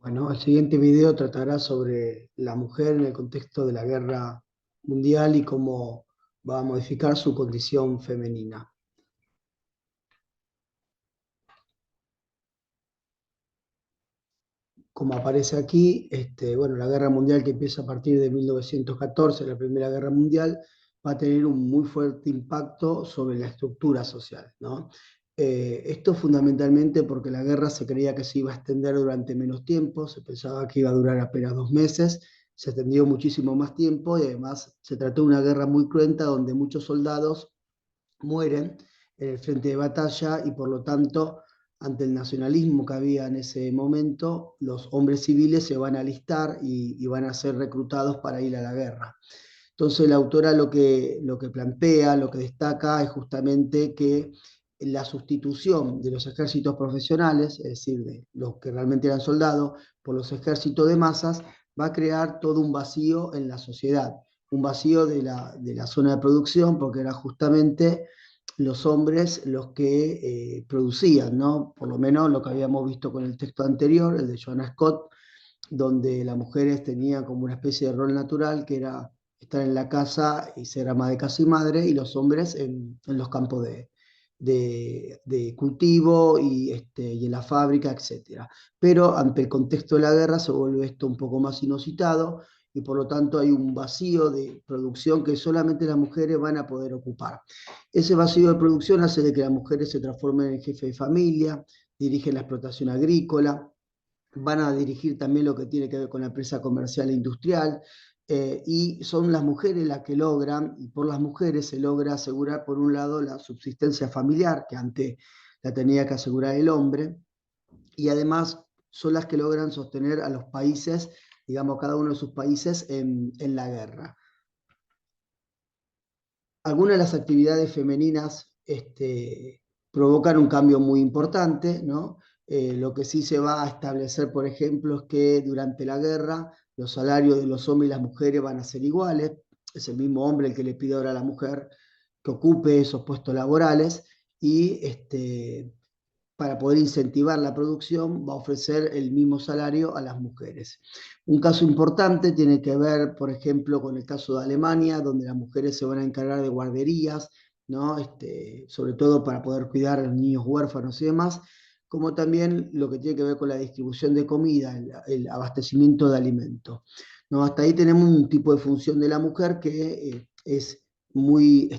Bueno, el siguiente video tratará sobre la mujer en el contexto de la guerra mundial y cómo va a modificar su condición femenina. Como aparece aquí, bueno, la guerra mundial que empieza a partir de 1914, la Primera Guerra Mundial, va a tener un muy fuerte impacto sobre la estructura social, ¿no? Esto fundamentalmente porque la guerra se creía que se iba a extender durante menos tiempo, se pensaba que iba a durar apenas 2 meses, se extendió muchísimo más tiempo y además se trató de una guerra muy cruenta donde muchos soldados mueren en el frente de batalla y por lo tanto, ante el nacionalismo que había en ese momento, los hombres civiles se van a alistar y van a ser reclutados para ir a la guerra. Entonces la autora lo que plantea, lo que destaca es justamente que la sustitución de los ejércitos profesionales, es decir, de los que realmente eran soldados, por los ejércitos de masas, va a crear todo un vacío en la sociedad, un vacío de la zona de producción, porque era justamente los hombres los que producían, ¿no? Por lo menos lo que habíamos visto con el texto anterior, el de Joanna Scott, donde las mujeres tenían como una especie de rol natural que era estar en la casa y ser ama de casa y madre, y los hombres en los campos de cultivo y en la fábrica, etcétera. Pero ante el contexto de la guerra se vuelve esto un poco más inusitado y por lo tanto hay un vacío de producción que solamente las mujeres van a poder ocupar. Ese vacío de producción hace de que las mujeres se transformen en jefe de familia, dirigen la explotación agrícola, van a dirigir también lo que tiene que ver con la empresa comercial e industrial, y son las mujeres las que logran, y por las mujeres se logra asegurar, por un lado, la subsistencia familiar, que antes la tenía que asegurar el hombre, y además son las que logran sostener a los países, digamos, cada uno de sus países en la guerra. Algunas de las actividades femeninas provocan un cambio muy importante, ¿no? Lo que sí se va a establecer, por ejemplo, es que durante la guerra los salarios de los hombres y las mujeres van a ser iguales. Es el mismo hombre el que le pide ahora a la mujer que ocupe esos puestos laborales y para poder incentivar la producción, va a ofrecer el mismo salario a las mujeres. Un caso importante tiene que ver, por ejemplo, con el caso de Alemania, donde las mujeres se van a encargar de guarderías, ¿no? Sobre todo para poder cuidar a los niños huérfanos y demás, como también lo que tiene que ver con la distribución de comida, el abastecimiento de alimentos. ¿No? Hasta ahí tenemos un tipo de función de la mujer que es muy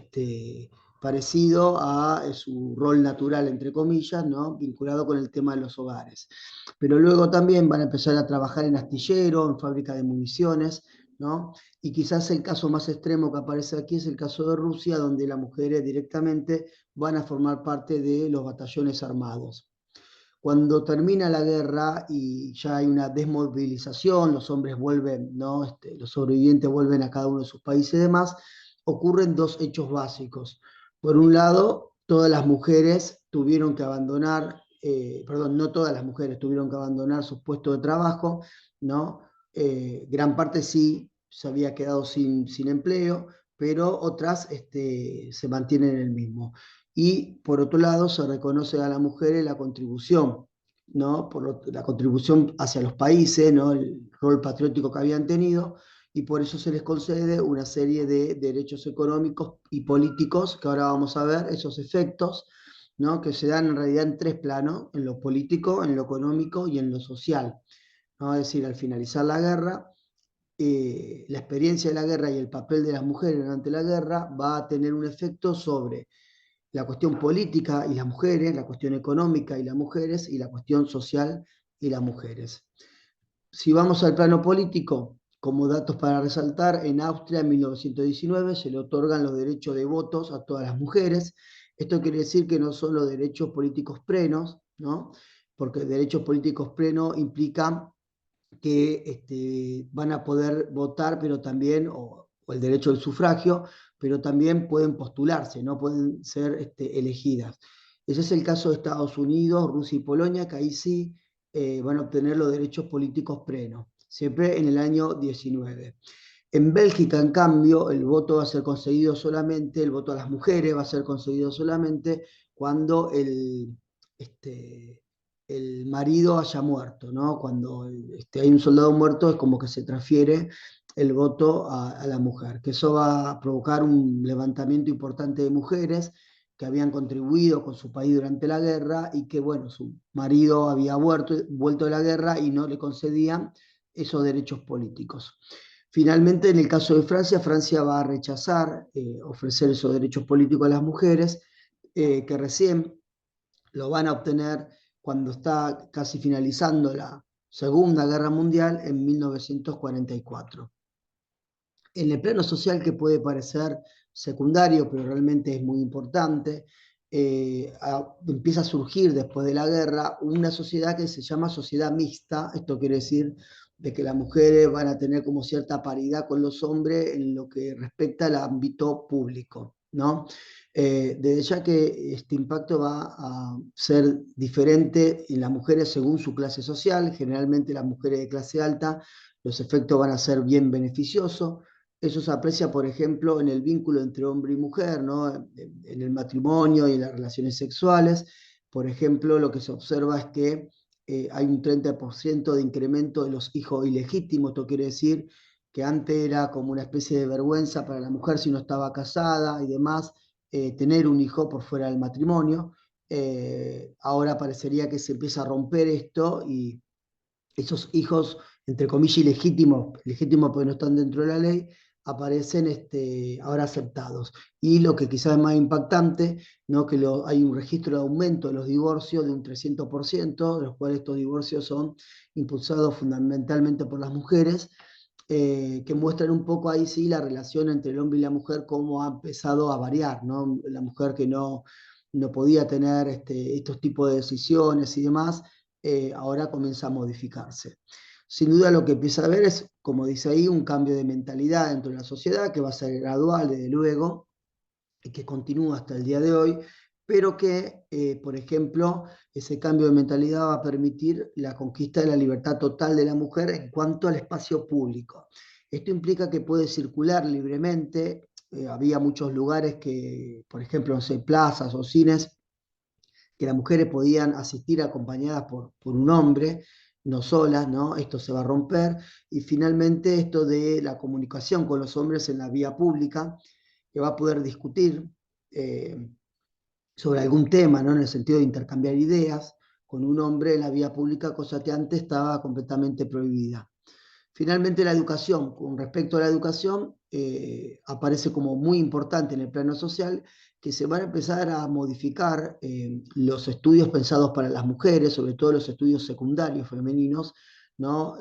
parecido a su rol natural, entre comillas, ¿no? Vinculado con el tema de los hogares. Pero luego también van a empezar a trabajar en astillero, en fábrica de municiones, ¿no? Y quizás el caso más extremo que aparece aquí es el caso de Rusia, donde las mujeres directamente van a formar parte de los batallones armados. Cuando termina la guerra y ya hay una desmovilización, los hombres vuelven, ¿no? Los sobrevivientes vuelven a cada uno de sus países y demás, ocurren dos hechos básicos. Por un lado, todas las mujeres tuvieron que abandonar, perdón, no todas las mujeres tuvieron que abandonar sus puestos de trabajo, ¿no? Gran parte sí se había quedado sin empleo, pero otras se mantienen en el mismo. Y por otro lado, se reconoce a las mujeres la contribución, ¿no? La contribución hacia los países, ¿no? El rol patriótico que habían tenido, y por eso se les concede una serie de derechos económicos y políticos, que ahora vamos a ver esos efectos, ¿no? Que se dan en realidad en tres planos: en lo político, en lo económico y en lo social, ¿no? Es decir, al finalizar la guerra, la experiencia de la guerra y el papel de las mujeres durante la guerra va a tener un efecto sobre la cuestión política y las mujeres, la cuestión económica y las mujeres, y la cuestión social y las mujeres. Si vamos al plano político, como datos para resaltar, en Austria en 1919 se le otorgan los derechos de votos a todas las mujeres. Esto quiere decir que no son los derechos políticos plenos, ¿no? Porque derechos políticos plenos implican que van a poder votar, pero también, o el derecho al sufragio, pero también pueden postularse, no pueden ser elegidas. Ese es el caso de Estados Unidos, Rusia y Polonia, que ahí sí van a obtener los derechos políticos plenos, siempre en el año 19. En Bélgica, en cambio, el voto va a ser concedido solamente, el voto a las mujeres va a ser concedido solamente cuando este, el marido haya muerto, ¿no? Cuando hay un soldado muerto es como que se transfiere el voto a la mujer, que eso va a provocar un levantamiento importante de mujeres que habían contribuido con su país durante la guerra y que, bueno, su marido había vuelto de la guerra y no le concedían esos derechos políticos. Finalmente, en el caso de Francia, Francia va a rechazar ofrecer esos derechos políticos a las mujeres, que recién lo van a obtener cuando está casi finalizando la Segunda Guerra Mundial en 1944. En el plano social, que puede parecer secundario, pero realmente es muy importante, empieza a surgir después de la guerra una sociedad que se llama sociedad mixta. Esto quiere decir de que las mujeres van a tener como cierta paridad con los hombres en lo que respecta al ámbito público, ¿no? Desde ya que este impacto va a ser diferente en las mujeres según su clase social. Generalmente las mujeres de clase alta, los efectos van a ser bien beneficiosos. Eso se aprecia, por ejemplo, en el vínculo entre hombre y mujer, ¿no? En el matrimonio y en las relaciones sexuales. Por ejemplo, lo que se observa es que hay un 30% de incremento de los hijos ilegítimos. Esto quiere decir que antes era como una especie de vergüenza para la mujer si no estaba casada y demás, tener un hijo por fuera del matrimonio. Ahora parecería que se empieza a romper esto y esos hijos, entre comillas, legítimos porque no están dentro de la ley, aparecen ahora aceptados. Y lo que quizás es más impactante, ¿no? Que hay un registro de aumento de los divorcios de un 300%, de los cuales estos divorcios son impulsados fundamentalmente por las mujeres, que muestran un poco ahí sí la relación entre el hombre y la mujer, cómo ha empezado a variar, ¿no? La mujer que no podía tener estos tipos de decisiones y demás, ahora comienza a modificarse. Sin duda lo que empieza a haber es, como dice ahí, un cambio de mentalidad dentro de la sociedad que va a ser gradual, desde luego, y que continúa hasta el día de hoy, pero que, por ejemplo, ese cambio de mentalidad va a permitir la conquista de la libertad total de la mujer en cuanto al espacio público. Esto implica que puede circular libremente. Había muchos lugares que, por ejemplo, no sé, plazas o cines, que las mujeres podían asistir acompañadas por un hombre, no solas, ¿no? Esto se va a romper. Y finalmente esto de la comunicación con los hombres en la vía pública, que va a poder discutir eh, sobre algún tema, ¿no? En el sentido de intercambiar ideas con un hombre en la vía pública, cosa que antes estaba completamente prohibida. Finalmente, la educación. Con respecto a la educación, aparece como muy importante en el plano social que se van a empezar a modificar los estudios pensados para las mujeres, sobre todo los estudios secundarios femeninos, ¿no?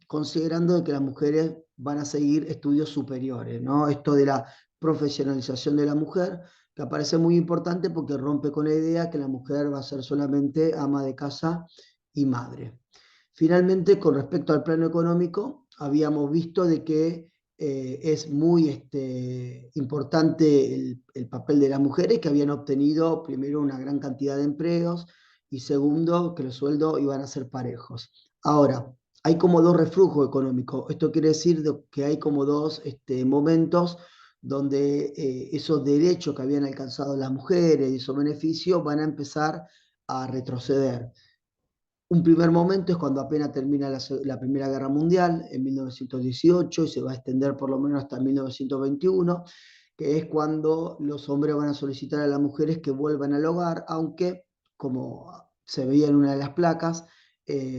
Considerando que las mujeres van a seguir estudios superiores, ¿no? Esto de la profesionalización de la mujer, que aparece muy importante porque rompe con la idea que la mujer va a ser solamente ama de casa y madre. Finalmente, con respecto al plano económico, habíamos visto de que es muy importante el papel de las mujeres, que habían obtenido primero una gran cantidad de empleos y segundo, que los sueldos iban a ser parejos. Ahora, hay como dos reflujos económicos. Esto quiere decir que hay como dos momentos donde esos derechos que habían alcanzado las mujeres y esos beneficios van a empezar a retroceder. Un primer momento es cuando apenas termina la Primera Guerra Mundial, en 1918, y se va a extender por lo menos hasta 1921, que es cuando los hombres van a solicitar a las mujeres que vuelvan al hogar, aunque, como se veía en una de las placas,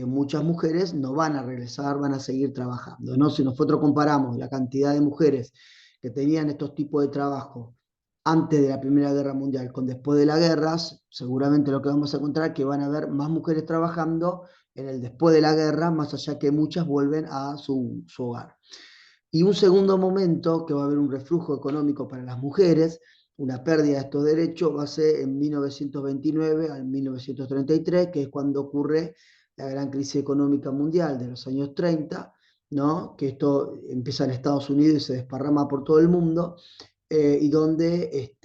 muchas mujeres no van a regresar, van a seguir trabajando, ¿no? Si nosotros comparamos la cantidad de mujeres que tenían estos tipos de trabajo antes de la Primera Guerra Mundial con después de la guerra, seguramente lo que vamos a encontrar es que van a haber más mujeres trabajando en el después de la guerra, más allá que muchas vuelven a su hogar. Y un segundo momento que va a haber un reflujo económico para las mujeres, una pérdida de estos derechos, va a ser en 1929 al 1933, que es cuando ocurre la gran crisis económica mundial de los años 30, ¿no? Que esto empieza en Estados Unidos y se desparrama por todo el mundo, y donde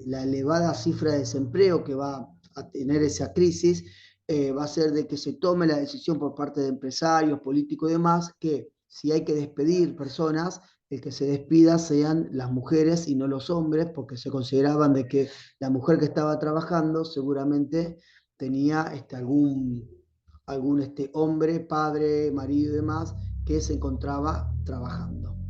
la elevada cifra de desempleo que va a tener esa crisis va a ser de que se tome la decisión por parte de empresarios, políticos y demás, que si hay que despedir personas, el que se despida sean las mujeres y no los hombres, porque se consideraban de que la mujer que estaba trabajando seguramente tenía algún hombre, padre, marido y demás, que se encontraba trabajando.